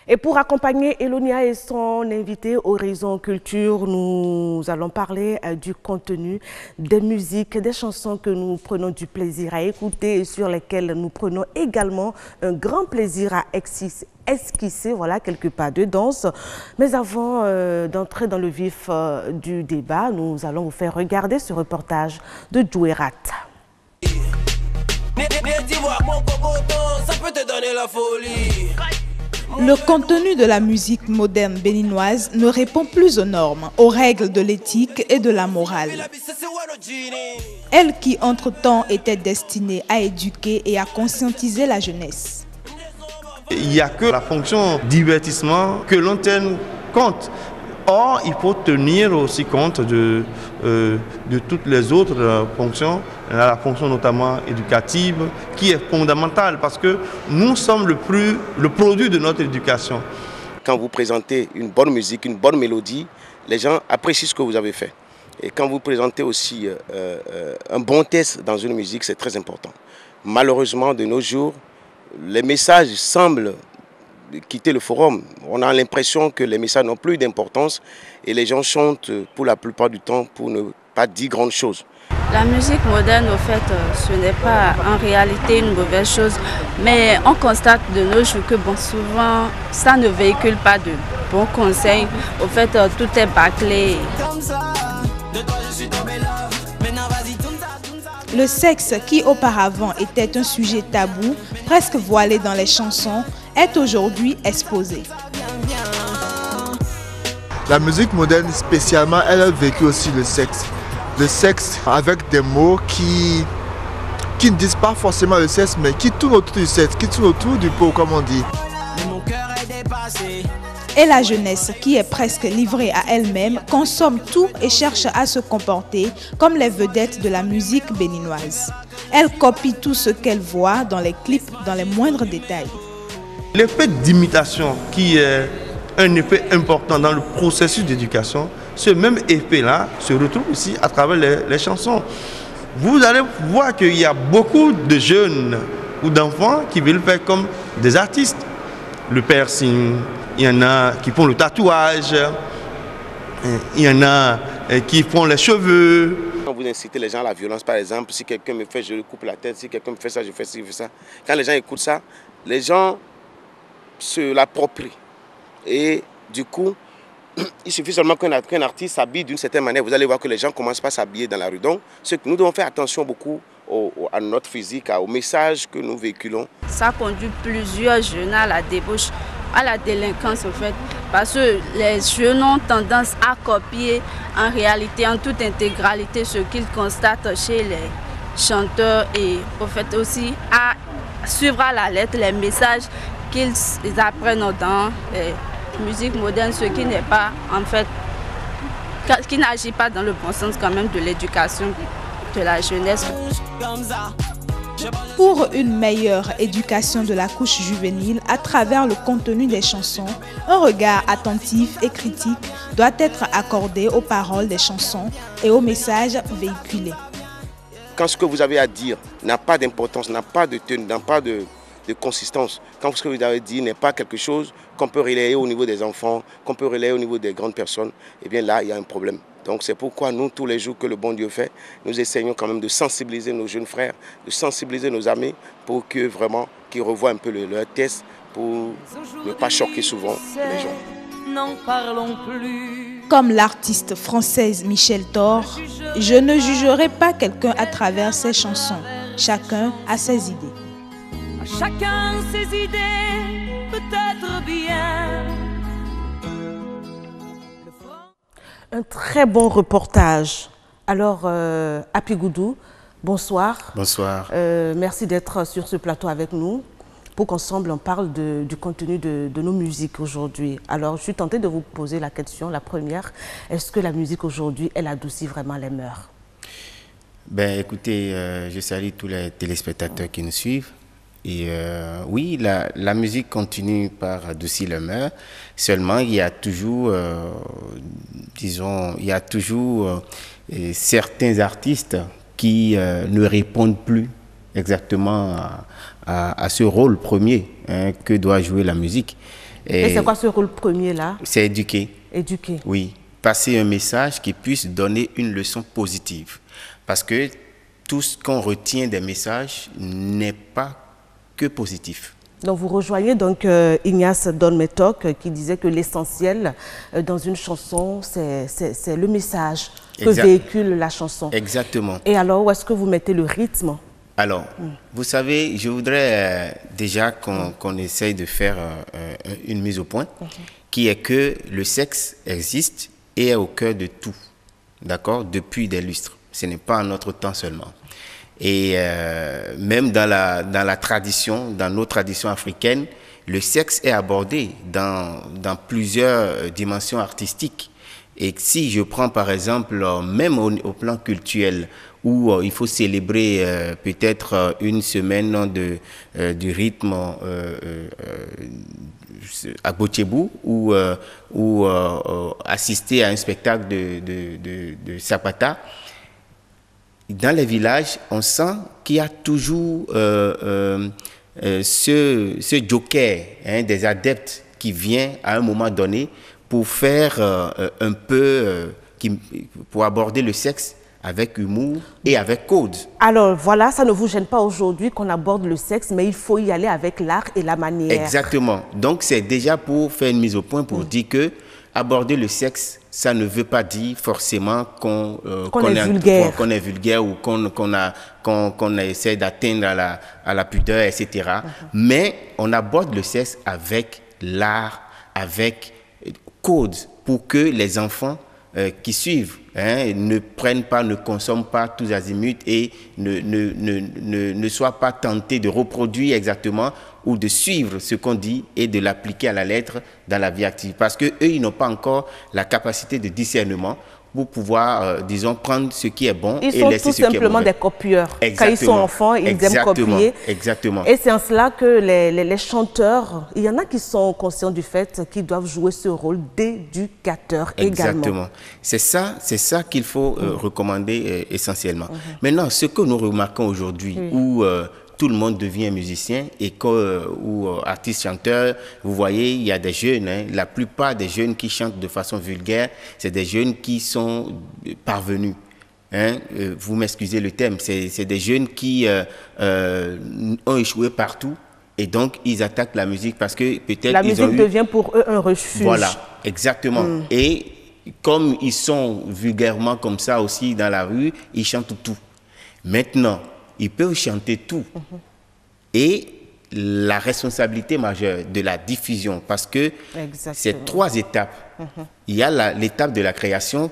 Et pour accompagner Elonia et son invité Horizon Culture, nous allons parler du contenu des musiques, des chansons que nous prenons du plaisir à écouter et sur lesquelles nous prenons également un grand plaisir à esquisser voilà, quelques pas de danse. Mais avant d'entrer dans le vif du débat, nous allons vous faire regarder ce reportage de Djouerat. Le contenu de la musique moderne béninoise ne répond plus aux normes, aux règles de l'éthique et de la morale. Elle qui, entre-temps, était destinée à éduquer et à conscientiser la jeunesse. Il n'y a que la fonction divertissement que l'on tienne compte. Or, il faut tenir aussi compte de toutes les autres fonctions, la fonction notamment éducative, qui est fondamentale parce que nous sommes le produit de notre éducation. Quand vous présentez une bonne musique, une bonne mélodie, les gens apprécient ce que vous avez fait. Et quand vous présentez aussi un bon texte dans une musique, c'est très important. Malheureusement, de nos jours, les messages semblent quitter le forum. On a l'impression que les messages n'ont plus d'importance et les gens chantent pour la plupart du temps pour ne pas dire grande chose. La musique moderne, au fait, ce n'est pas en réalité une mauvaise chose, mais on constate de nos jours que bon, souvent, ça ne véhicule pas de bons conseils. Au fait, tout est bâclé. Le sexe, qui auparavant était un sujet tabou, presque voilé dans les chansons, est aujourd'hui exposé. La musique moderne spécialement, elle a vécu aussi le sexe. Le sexe avec des mots qui ne disent pas forcément le sexe, mais qui tournent autour du sexe, qui tournent autour du pot, comme on dit. Et la jeunesse, qui est presque livrée à elle-même, consomme tout et cherche à se comporter comme les vedettes de la musique béninoise. Elle copie tout ce qu'elle voit dans les clips, dans les moindres détails. L'effet d'imitation, qui est un effet important dans le processus d'éducation, ce même effet-là se retrouve aussi à travers les chansons. Vous allez voir qu'il y a beaucoup de jeunes ou d'enfants qui veulent faire comme des artistes. Le piercing, il y en a qui font le tatouage, il y en a qui font les cheveux. Quand vous incitez les gens à la violence, par exemple, si quelqu'un me fait, je lui coupe la tête, si quelqu'un me fait ça, je fais ci, je fais ça. Quand les gens écoutent ça, les gens se l'approprient. Et du coup, il suffit seulement qu'un artiste s'habille d'une certaine manière. Vous allez voir que les gens commencent pas à s'habiller dans la rue. Donc, nous devons faire attention beaucoup à notre physique, au message que nous véhiculons. Ça conduit plusieurs jeunes à la débauche, à la délinquance en fait. Parce que les jeunes ont tendance à copier en réalité, en toute intégralité, ce qu'ils constatent chez les chanteurs et au fait aussi à suivre à la lettre les messages qu'ils apprennent dans les musiques modernes, ce qui n'est pas en fait, qui n'agit pas dans le bon sens quand même de l'éducation de la jeunesse. Pour une meilleure éducation de la couche juvénile à travers le contenu des chansons, un regard attentif et critique doit être accordé aux paroles des chansons et aux messages véhiculés. Quand ce que vous avez à dire n'a pas d'importance, n'a pas de tenue, n'a pas de consistance, quand ce que vous avez dit n'est pas quelque chose qu'on peut relayer au niveau des enfants, qu'on peut relayer au niveau des grandes personnes, eh bien là, il y a un problème. Donc c'est pourquoi nous, tous les jours que le bon Dieu fait, nous essayons quand même de sensibiliser nos jeunes frères, de sensibiliser nos amis pour que vraiment qu'ils revoient un peu leur test pour ne pas choquer souvent les gens. N'en parlons plus. Comme l'artiste française Michel Thor, je ne jugerai pas quelqu'un à travers ses chansons. Chacun a ses idées. Chacun ses idées, peut-être bien. Un très bon reportage. Alors, Happy Goudou, bonsoir. Bonsoir. Merci d'être sur ce plateau avec nous pour qu'ensemble on parle du contenu de nos musiques aujourd'hui. Alors, je suis tentée de vous poser la question, la première. Est-ce que la musique aujourd'hui, elle adoucit vraiment les mœurs? Ben, écoutez, je salue tous les téléspectateurs qui nous suivent. Et oui, la musique continue par adoucir les mœurs. Seulement, il y a toujours, disons, il y a toujours certains artistes qui ne répondent plus exactement à ce rôle premier que doit jouer la musique. Et c'est quoi ce rôle premier là? C'est éduquer. Éduquer. Oui, passer un message qui puisse donner une leçon positive. Parce que tout ce qu'on retient des messages n'est pas que positif. Donc vous rejoignez donc Ignace Don-Metok qui disait que l'essentiel dans une chanson, c'est le message que véhicule la chanson. Exactement. Et alors, où est-ce que vous mettez le rythme? Alors, vous savez, je voudrais déjà qu'on essaye de faire une mise au point, qui est que le sexe existe et est au cœur de tout, d'accord, depuis des lustres. Ce n'est pas en notre temps seulement. Et même dans la tradition, dans nos traditions africaines, le sexe est abordé dans plusieurs dimensions artistiques. Et si je prends par exemple, même au plan culturel, où il faut célébrer peut-être une semaine du rythme à Bochebou, ou assister à un spectacle de Zapata, dans les villages, on sent qu'il y a toujours ce joker, hein, des adeptes qui vient à un moment donné pour faire un peu, pour aborder le sexe avec humour et avec code. Alors voilà, ça ne vous gêne pas aujourd'hui qu'on aborde le sexe, mais il faut y aller avec l'art et la manière. Exactement. Donc c'est déjà pour faire une mise au point pour dire que aborder le sexe, ça ne veut pas dire forcément qu'on est vulgaire ou qu'on essaie d'atteindre à la pudeur, etc. Mais on aborde le sexe avec l'art, avec code, pour que les enfants qui suivent ne prennent pas, ne consomment pas tous azimuts et ne soient pas tentés de reproduire exactement ou de suivre ce qu'on dit et de l'appliquer à la lettre dans la vie active. Parce qu'eux, ils n'ont pas encore la capacité de discernement pour pouvoir, disons, prendre ce qui est bon et laisser ce qui est mauvais. Ils sont tout simplement des copieurs. Exactement. Quand ils sont enfants, ils aiment copier. Exactement. Et c'est en cela que les chanteurs, il y en a qui sont conscients du fait qu'ils doivent jouer ce rôle d'éducateur également. Exactement. C'est ça qu'il faut recommander essentiellement. Maintenant, ce que nous remarquons aujourd'hui, où tout le monde devient musicien ou artiste chanteur. Vous voyez, il y a des jeunes, la plupart des jeunes qui chantent de façon vulgaire, c'est des jeunes qui sont parvenus. Vous m'excusez le thème, c'est des jeunes qui ont échoué partout et donc ils attaquent la musique parce que peut-être la musique devient pour eux un refuge. Voilà, exactement. Et comme ils sont vulgairement comme ça aussi dans la rue, ils chantent tout. Maintenant, ils peuvent chanter tout. Et la responsabilité majeure de la diffusion, parce que c'est 3 étapes. Il y a l'étape de la création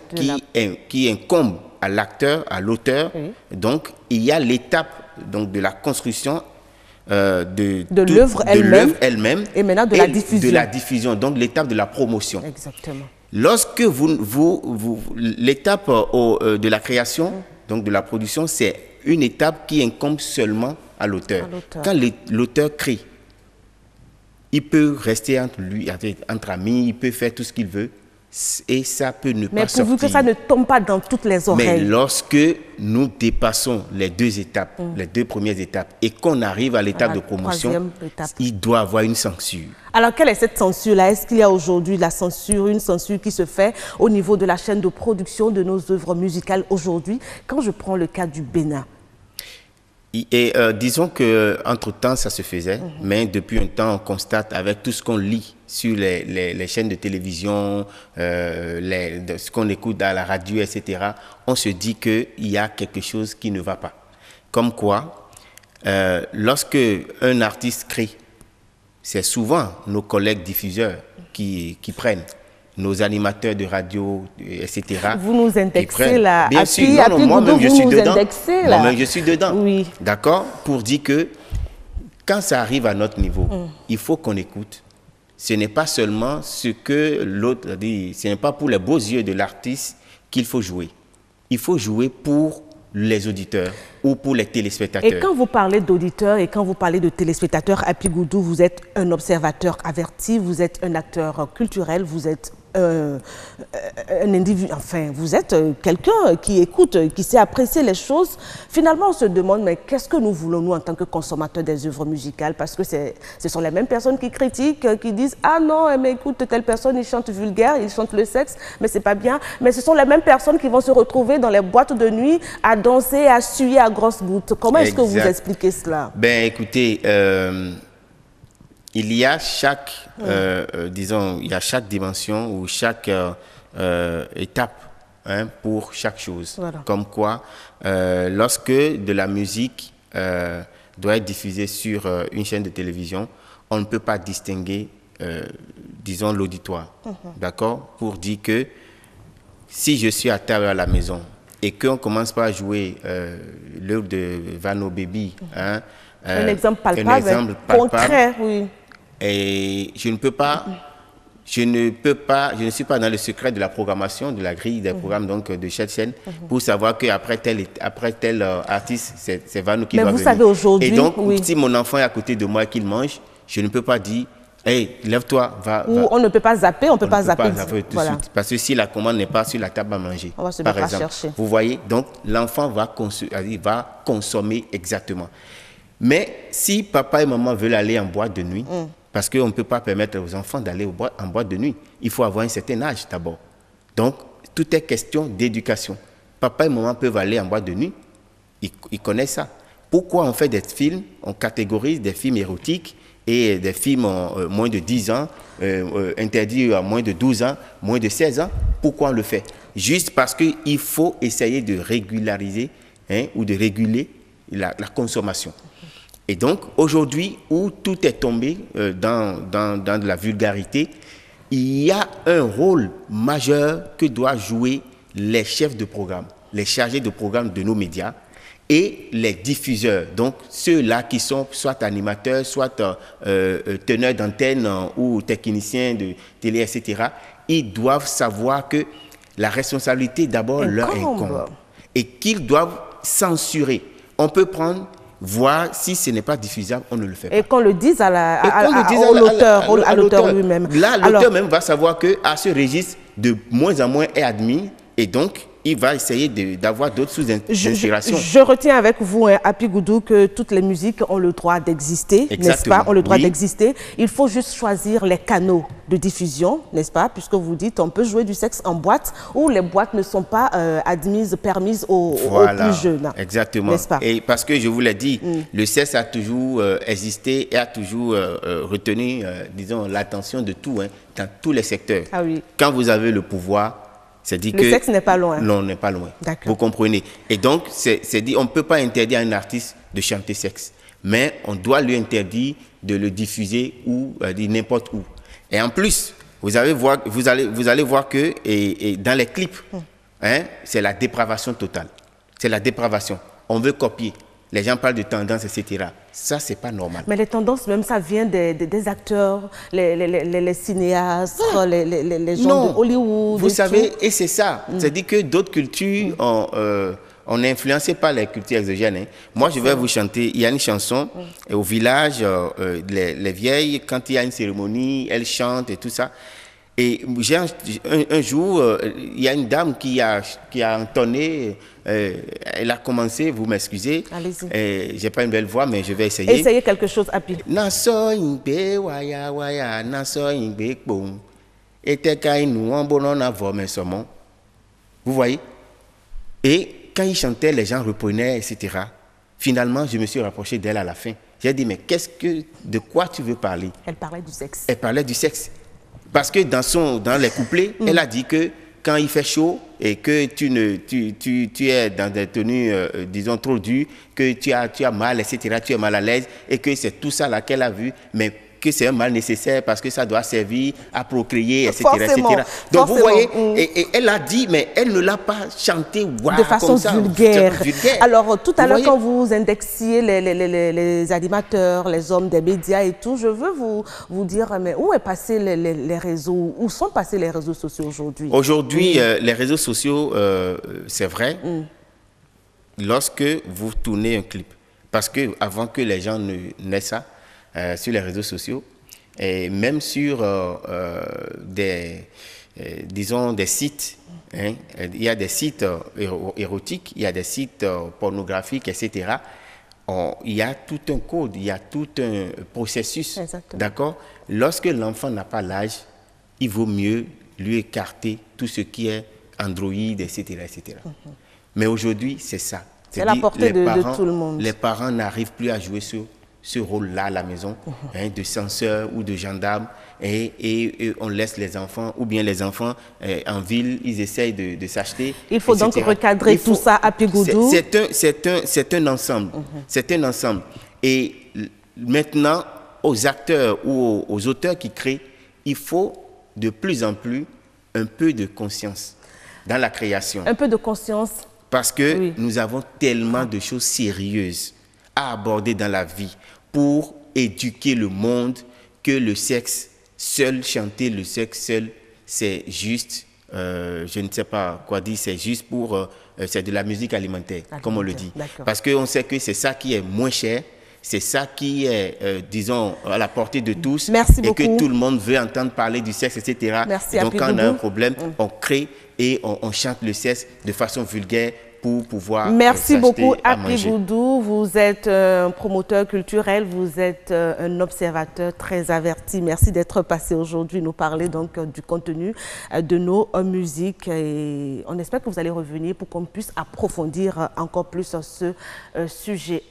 qui incombe à l'acteur, à l'auteur. Donc, il y a l'étape de la construction de l'œuvre elle-même. Et maintenant de la diffusion. De la diffusion, donc l'étape de la promotion. Exactement. Lorsque l'étape de la création, donc de la production, c'est une étape qui incombe seulement à l'auteur. Quand l'auteur crée, il peut rester entre amis, il peut faire tout ce qu'il veut et ça peut ne pas sortir. Mais pourvu que ça ne tombe pas dans toutes les oreilles. Mais lorsque nous dépassons les 2 étapes, les 2 premières étapes et qu'on arrive à l'étape de promotion, il doit avoir une censure. Alors quelle est cette censure-là? Est-ce qu'il y a aujourd'hui une censure qui se fait au niveau de la chaîne de production de nos œuvres musicales aujourd'hui? Quand je prends le cas du Bénin. Et disons qu'entre-temps, ça se faisait, mais depuis un temps, on constate avec tout ce qu'on lit sur les chaînes de télévision, ce qu'on écoute à la radio, etc., on se dit qu'il y a quelque chose qui ne va pas. Comme quoi, lorsque un artiste crée, c'est souvent nos collègues diffuseurs qui prennent. Nos animateurs de radio, etc. Vous nous indexez là. Bien sûr, moi-même je suis dedans. Moi-même je suis dedans. Oui. D'accord? Pour dire que quand ça arrive à notre niveau, il faut qu'on écoute. Ce n'est pas seulement ce que l'autre dit, ce n'est pas pour les beaux yeux de l'artiste qu'il faut jouer. Il faut jouer pour les auditeurs ou pour les téléspectateurs. Et quand vous parlez d'auditeurs et quand vous parlez de téléspectateurs, Happy Goudou, vous êtes un observateur averti, vous êtes un acteur culturel, vous êtes un individu, enfin, vous êtes quelqu'un qui écoute, qui sait apprécier les choses. Finalement, on se demande, mais qu'est-ce que nous voulons, nous, en tant que consommateurs des œuvres musicales? Parce que ce sont les mêmes personnes qui critiquent, qui disent « Ah non, mais écoute, telle personne, il chante vulgaire, il chante le sexe, mais c'est pas bien. » Mais ce sont les mêmes personnes qui vont se retrouver dans les boîtes de nuit à danser, à suer à grosses gouttes. Comment est-ce que vous expliquez cela? Ben, écoutez, il y a disons, il y a chaque dimension ou chaque étape pour chaque chose. Voilà. Comme quoi, lorsque de la musique doit être diffusée sur une chaîne de télévision, on ne peut pas distinguer, disons, l'auditoire. D'accord? Pour dire que si je suis à table à la maison et qu'on commence par jouer l'œuvre de Vano Baby, un exemple palpable, concret, oui. Et je ne suis pas dans le secret de la programmation, de la grille des programmes donc, de chaque chaîne pour savoir qu'après tel artiste, c'est Vano qui doit venir. Mais vous savez aujourd'hui... Et donc, si mon enfant est à côté de moi et qu'il mange, je ne peux pas dire « Hey, lève-toi, va... » Ou on ne peut pas zapper, on ne peut pas zapper tout de suite. Parce que si la commande n'est pas sur la table à manger, on va se par mettre exemple. à chercher. Vous voyez, donc l'enfant va consommer exactement. Mais si papa et maman veulent aller en boîte de nuit, parce qu'on ne peut pas permettre aux enfants d'aller en boîte de nuit, il faut avoir un certain âge d'abord. Donc, tout est question d'éducation. Papa et maman peuvent aller en boîte de nuit, ils connaissent ça. Pourquoi on fait des films, on catégorise des films érotiques et des films moins de 10 ans, interdits à moins de 12 ans, moins de 16 ans? Pourquoi on le fait? Juste parce qu'il faut essayer de régulariser ou de réguler la consommation. Et donc, aujourd'hui, où tout est tombé dans de la vulgarité, il y a un rôle majeur que doivent jouer les chefs de programme, les chargés de programme de nos médias et les diffuseurs. Donc, ceux-là qui sont soit animateurs, soit teneurs d'antenne ou techniciens de télé, etc., ils doivent savoir que la responsabilité d'abord leur incombe et qu'ils doivent censurer. On peut prendre... voir si ce n'est pas diffusable, on ne le fait pas. Et qu'on le dise à l'auteur lui-même. Là, l'auteur même va savoir qu'à ce registre, de moins en moins est admis et donc il va essayer d'avoir d'autres sous-inspirations. Je retiens avec vous, Happy Goudou, que toutes les musiques ont le droit d'exister, n'est-ce pas? Ont le droit d'exister. Il faut juste choisir les canaux de diffusion, n'est-ce pas? Puisque vous dites, on peut jouer du sexe en boîte où les boîtes ne sont pas permises aux plus jeunes. Exactement. N'est-ce pas? Et parce que je vous l'ai dit, le sexe a toujours existé et a toujours retenu, disons, l'attention de tout, dans tous les secteurs. Ah oui. Quand vous avez le pouvoir, c'est dit le sexe n'est pas loin. Non, n'est pas loin. Vous comprenez. Et donc, c'est dit, on ne peut pas interdire à un artiste de chanter sexe, mais on doit lui interdire de le diffuser n'importe où. Et en plus, vous allez voir que et dans les clips, c'est la dépravation totale. C'est la dépravation. On veut copier. Les gens parlent de tendances, etc. Ça, c'est pas normal. Mais les tendances, même, ça vient des acteurs, les cinéastes, les gens de Hollywood. Vous savez, et c'est ça. C'est-à-dire que d'autres cultures, on est influencé par les cultures exogènes. Moi, je vais vous chanter. Il y a une chanson au village, les vieilles, quand il y a une cérémonie, elles chantent et tout ça. Et un jour, il y a une dame qui a entonné, elle a commencé, vous m'excusez, j'ai pas une belle voix, mais je vais essayer. Essayez quelque chose, Happy. Vous voyez? Et quand il chantait, les gens reprenaient, etc. Finalement, je me suis rapproché d'elle à la fin. J'ai dit, mais de quoi tu veux parler? Elle parlait du sexe. Elle parlait du sexe. Parce que dans les couplets, elle a dit que quand il fait chaud et que tu es dans des tenues, disons, trop dures, que tu as mal, etc., tu es mal à l'aise, et que c'est tout ça là qu'elle a vu, mais que c'est un mal nécessaire parce que ça doit servir à procréer, etc. Donc vous voyez, et elle a dit, mais elle ne l'a pas chanté de façon vulgaire. Alors tout à l'heure, quand vous indexiez les animateurs, les hommes des médias et tout, je veux vous dire, mais où est passé les réseaux, où sont passés les réseaux sociaux aujourd'hui? Aujourd'hui, les réseaux sociaux, c'est vrai, lorsque vous tournez un clip, parce que avant que les gens ne naissent ça, sur les réseaux sociaux et même sur des disons, des sites. Hein. Il y a des sites érotiques, il y a des sites pornographiques, etc. Il y a tout un code, il y a tout un processus. D'accord? Lorsque l'enfant n'a pas l'âge, il vaut mieux lui écarter tout ce qui est Android, etc. etc. Mais aujourd'hui, c'est ça. C'est la portée de tout le monde. Les parents n'arrivent plus à jouer ce rôle-là à la maison, hein, de censeur ou de gendarme, et on laisse les enfants, ou bien les enfants en ville, ils essayent de s'acheter. Il faut donc recadrer tout ça à Pigoudou. C'est un ensemble. C'est un ensemble. Et maintenant, aux acteurs ou aux auteurs qui créent, il faut de plus en plus un peu de conscience dans la création. Un peu de conscience. Parce que nous avons tellement de choses sérieuses à aborder dans la vie pour éduquer le monde que le sexe seul, chanter le sexe seul, c'est juste, je ne sais pas quoi dire, c'est juste pour, c'est de la musique alimentaire, comme on le dit. Parce qu'on sait que c'est ça qui est moins cher, c'est ça qui est, disons, à la portée de tous. Merci et beaucoup. Que tout le monde veut entendre parler du sexe, etc. Merci. Donc quand on a un problème, on crée et on chante le sexe de façon vulgaire pour pouvoir Merci beaucoup Apri Goudou. Vous êtes un promoteur culturel, vous êtes un observateur très averti. Merci d'être passé aujourd'hui nous parler donc du contenu de nos musiques. Et on espère que vous allez revenir pour qu'on puisse approfondir encore plus ce sujet.